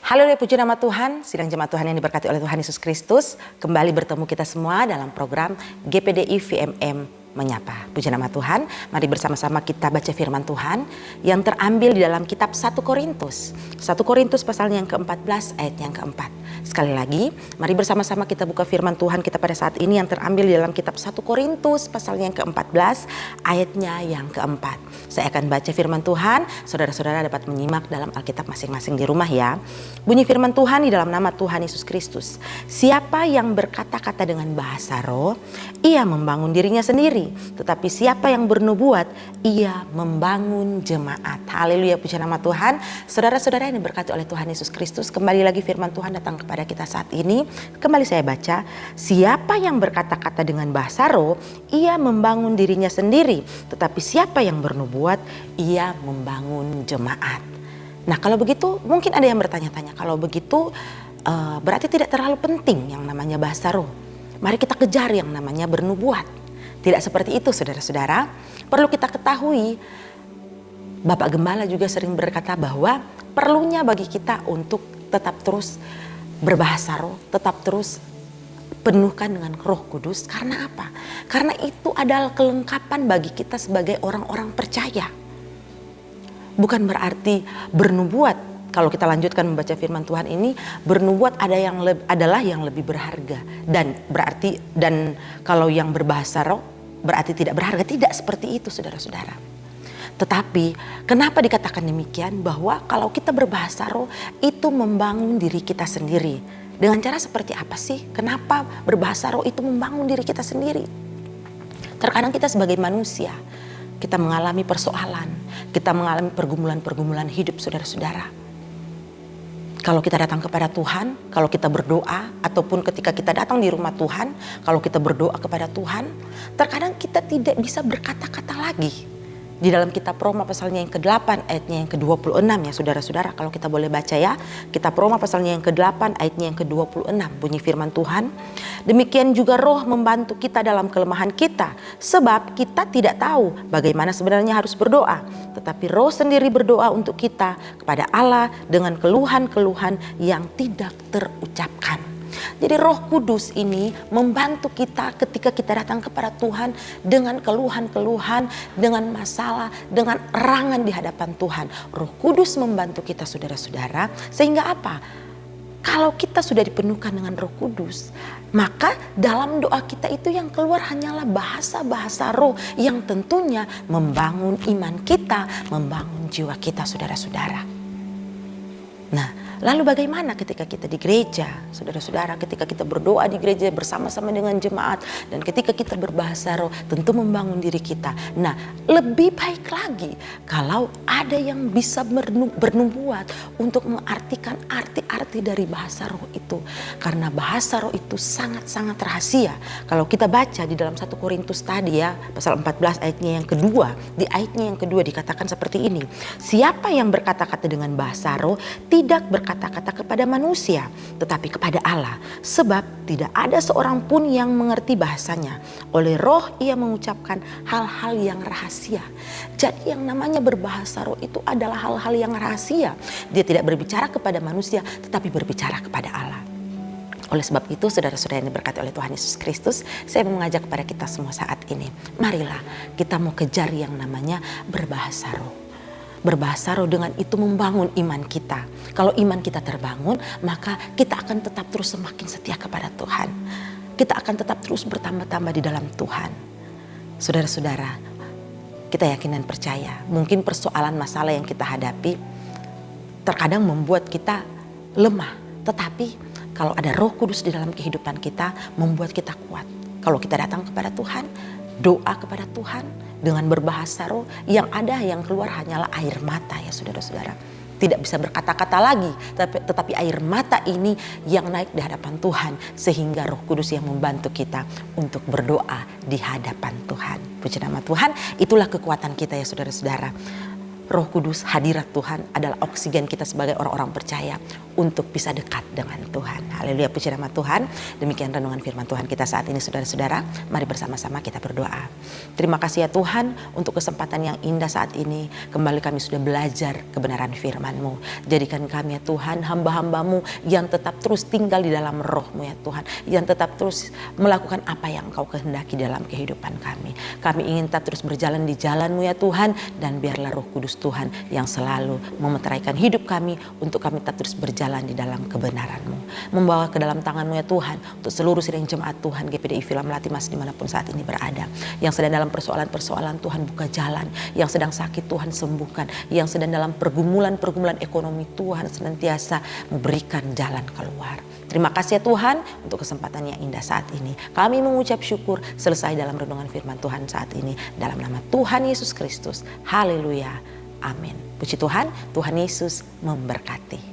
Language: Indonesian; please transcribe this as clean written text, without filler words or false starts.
Haleluya, puji nama Tuhan. Sidang jemaat Tuhan yang diberkati oleh Tuhan Yesus Kristus, kembali bertemu kita semua dalam program GPDI VMM Menyapa. Puji nama Tuhan. Mari bersama-sama kita baca firman Tuhan yang terambil di dalam kitab 1 Korintus. 1 Korintus pasalnya yang ke-14 ayat yang ke-4. Sekali lagi, mari bersama-sama kita buka firman Tuhan kita pada saat ini yang terambil di dalam kitab 1 Korintus pasalnya yang ke-14 ayatnya yang ke-4. Saya akan baca firman Tuhan, saudara-saudara dapat menyimak dalam Alkitab masing-masing di rumah ya. Bunyi firman Tuhan di dalam nama Tuhan Yesus Kristus. Siapa yang berkata-kata dengan bahasa roh, ia membangun dirinya sendiri. Tetapi siapa yang bernubuat, ia membangun jemaat. Haleluya, puji nama Tuhan. Saudara-saudara yang diberkati oleh Tuhan Yesus Kristus, kembali lagi firman Tuhan datang kepada kita saat ini. Kembali saya baca, siapa yang berkata-kata dengan bahasa roh, ia membangun dirinya sendiri. Tetapi siapa yang bernubuat, ia membangun jemaat. Nah, kalau begitu mungkin ada yang bertanya-tanya, kalau begitu berarti tidak terlalu penting yang namanya bahasa roh. Mari kita kejar yang namanya bernubuat. Tidak seperti itu, saudara-saudara. Perlu kita ketahui, Bapak Gembala juga sering berkata bahwa perlunya bagi kita untuk tetap terus berbahasa roh, tetap terus penuhkan dengan Roh Kudus. Karena apa? Karena itu adalah kelengkapan bagi kita sebagai orang-orang percaya. Bukan berarti bernubuat. Kalau kita lanjutkan membaca firman Tuhan ini, bernubuat adalah yang lebih berharga dan kalau yang berbahasa roh berarti tidak berharga. Tidak seperti itu, saudara-saudara. Tetapi kenapa dikatakan demikian? Bahwa kalau kita berbahasa roh itu membangun diri kita sendiri. Dengan cara seperti apa sih? Kenapa berbahasa roh itu membangun diri kita sendiri? Terkadang kita sebagai manusia, kita mengalami persoalan, kita mengalami pergumulan-pergumulan hidup, saudara-saudara. Kalau kita datang kepada Tuhan, kalau kita berdoa, ataupun ketika kita datang di rumah Tuhan, kalau kita berdoa kepada Tuhan, terkadang kita tidak bisa berkata-kata lagi. Di dalam kitab Roma pasalnya yang ke-8 ayatnya yang ke-26 ya saudara-saudara, kalau kita boleh baca ya. Kitab Roma pasalnya yang ke-8 ayatnya yang ke-26, bunyi firman Tuhan. Demikian juga roh membantu kita dalam kelemahan kita, sebab kita tidak tahu bagaimana sebenarnya harus berdoa. Tetapi roh sendiri berdoa untuk kita kepada Allah dengan keluhan-keluhan yang tidak terucapkan. Jadi Roh Kudus ini membantu kita ketika kita datang kepada Tuhan dengan keluhan-keluhan, dengan masalah, dengan erangan di hadapan Tuhan. Roh Kudus membantu kita, saudara-saudara, sehingga apa? Kalau kita sudah dipenuhkan dengan Roh Kudus, maka dalam doa kita itu yang keluar hanyalah bahasa-bahasa roh yang tentunya membangun iman kita, membangun jiwa kita, saudara-saudara. Nah, lalu bagaimana ketika kita di gereja, saudara-saudara, ketika kita berdoa di gereja bersama-sama dengan jemaat, dan ketika kita berbahasa roh, tentu membangun diri kita. Nah, lebih baik lagi kalau ada yang bisa bernubuat untuk mengartikan arti-arti dari bahasa roh itu. Karena bahasa roh itu sangat-sangat rahasia. Kalau kita baca di dalam 1 Korintus tadi ya, pasal 14 ayatnya yang kedua, di ayatnya yang kedua dikatakan seperti ini. Siapa yang berkata-kata dengan bahasa roh, tidak berkata-kata kepada manusia, tetapi kepada Allah. Sebab tidak ada seorang pun yang mengerti bahasanya. Oleh roh ia mengucapkan hal-hal yang rahasia. Jadi yang namanya berbahasa roh itu adalah hal-hal yang rahasia. Dia tidak berbicara kepada manusia, tetapi berbicara kepada Allah. Oleh sebab itu, saudara-saudara yang diberkati oleh Tuhan Yesus Kristus, saya mau mengajak kepada kita semua saat ini. Marilah kita mau kejar yang namanya berbahasa roh. Berbahasa roh, dengan itu membangun iman kita. Kalau iman kita terbangun, maka kita akan tetap terus semakin setia kepada Tuhan. Kita akan tetap terus bertambah-tambah di dalam Tuhan. Saudara-saudara, kita yakin dan percaya, mungkin persoalan masalah yang kita hadapi terkadang membuat kita lemah. Tetapi kalau ada Roh Kudus di dalam kehidupan kita, membuat kita kuat. Kalau kita datang kepada Tuhan, doa kepada Tuhan dengan berbahasa roh, yang ada yang keluar hanyalah air mata ya saudara-saudara. Tidak bisa berkata-kata lagi, tetapi air mata ini yang naik di hadapan Tuhan, sehingga Roh Kudus yang membantu kita untuk berdoa di hadapan Tuhan. Puji nama Tuhan, itulah kekuatan kita ya saudara-saudara. Roh Kudus, hadirat Tuhan adalah oksigen kita sebagai orang-orang percaya untuk bisa dekat dengan Tuhan. Haleluya, puji nama Tuhan. Demikian renungan firman Tuhan kita saat ini, saudara-saudara. Mari bersama-sama kita berdoa. Terima kasih ya Tuhan untuk kesempatan yang indah saat ini. Kembali kami sudah belajar kebenaran firman-Mu. Jadikan kami ya Tuhan hamba-hamba-Mu yang tetap terus tinggal di dalam roh-Mu ya Tuhan. Yang tetap terus melakukan apa yang Engkau kehendaki dalam kehidupan kami. Kami ingin tetap terus berjalan di jalan-Mu ya Tuhan. Dan biarlah Roh Kudus Tuhan yang selalu memeteraikan hidup kami untuk kami tetap terus berjalan di dalam kebenaran-Mu. Membawa ke dalam tangan-Mu ya Tuhan untuk seluruh sidang jemaat Tuhan GPDI Villa Melati Mas dimanapun saat ini berada. Yang sedang dalam persoalan-persoalan Tuhan buka jalan. Yang sedang sakit Tuhan sembuhkan. Yang sedang dalam pergumulan-pergumulan ekonomi Tuhan senantiasa memberikan jalan keluar. Terima kasih ya Tuhan untuk kesempatan yang indah saat ini. Kami mengucap syukur selesai dalam renungan firman Tuhan saat ini. Dalam nama Tuhan Yesus Kristus. Haleluya. Amin. Puji Tuhan, Tuhan Yesus memberkati.